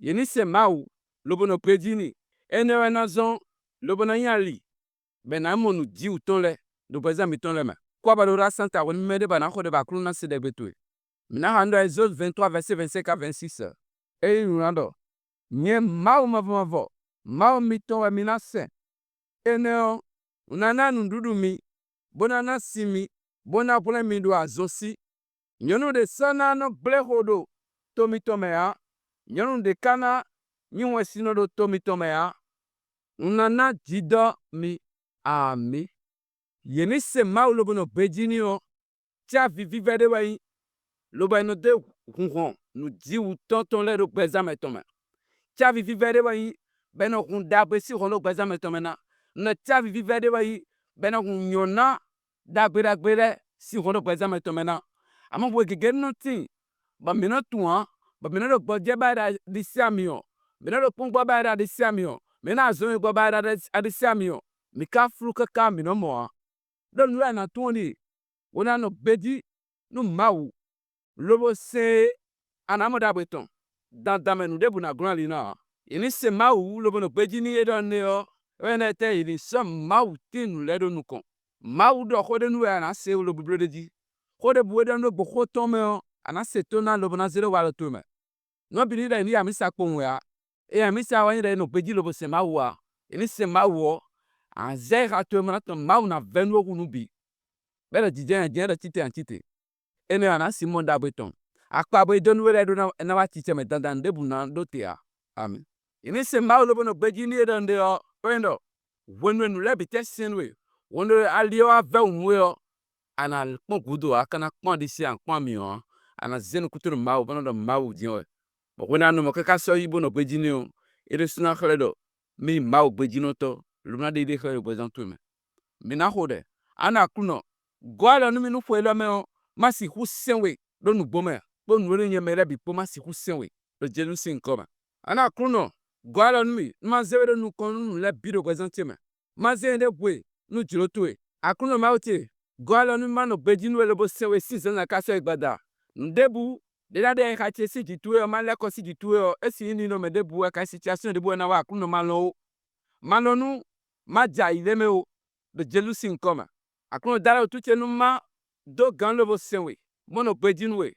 Yeni se mau lobo no pejini ene wena zon lobo na yali bena mo nu di utonle do beza mitonle ma kwa ba do ra santa woni mede ba na khode ba kru na se de betue mina hando Exode 23 verset 25 à 26 e yurando nye mau mavo mau miton wa mina se ene o unana ndudu mi bona na simi bona pule mi do azosi nyonu de sana no ble hodo to mitome ya nyonu de kana nyiwe sino do to mitome ya unana jido mi ami yeni se mau lobo no bejini o tia vivi vede wai lobo no de hunhon nu di utonton le do beza metome tia vivi vede wai beno hunda besi hono beza metome na tia vivi vede wai beno nyona dagbere si hono beza metome na ama we gege no tin ba mina tuan ba mina do gboje ba da di siami o mina do pungbo ba da di siami o mina zo gbo ba da di siami o mi ka fru ka mi no mo do lu na tuoni wona no beji no mau lobo se ana mo da beton dan menu de bu na gran li na ini se mau lobo no beji ni edo ne o wena te ini so mau tin le do nu kon mau do khode nu ya na se lobo blo de ji khode bu de no gbo khoton me o ana se to na lobo na zero wa to me no bi ni da ni ya mi sa pon ya e ya mi sa wa ni de no beji lobo se mau wa ini se mau o an ze ga to me na to mau na venu ogu nu bi bele jije de tite ene ana simon da beton akpa bo don we do na wa tite me dandan de bu na do te ya amen ini se mau lobo no beji ni edo nde o wendo wonu nu le bi te sinwe wonu ali o ave unwe o ana pon gudo akana pon di si an pon mi o ana zenu kuturu mau bono do mau di o bo wona no mo ka so yibo no beji ni o ere suna khledo mi mau beji no to lumna de khledo bezan tu me mi na hode ana kuno gwala no mi no fuelo me o masi hu senwe do nu gbome bo nu re nye mere bi po masi hu senwe do jenu sin koma ana kuno gwala no mi ma zewe nu kon nu le biro bezan ti me ma ze de bwe nu jiro tuwe akuno mauti gwala no ma no beji nu le bo senwe si zan na ka so igbada ndebu de da de ka che si jituwe o ma le ko si jituwe o esi ni no me debu ka situation de bu na wa kuno ma lo nu ma ja ile me o do jelu sin koma akuno dara otuche nu ma do gan lobo senwe mono bejin we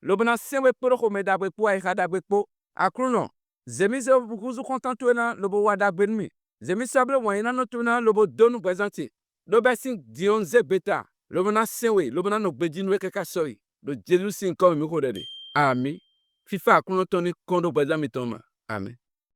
lobo na senwe poro ko me da be po ai da be po akuno zemise bukuzu contentu na lobo wa da ben mi zemise ble won ina no tu na lobo donu presenti do be sin dion ze beta lobo na senwe lobo na no bejin we kaka sori do jelu sin koma mi ko de ami fifa akuno toni kondo bezami toma amen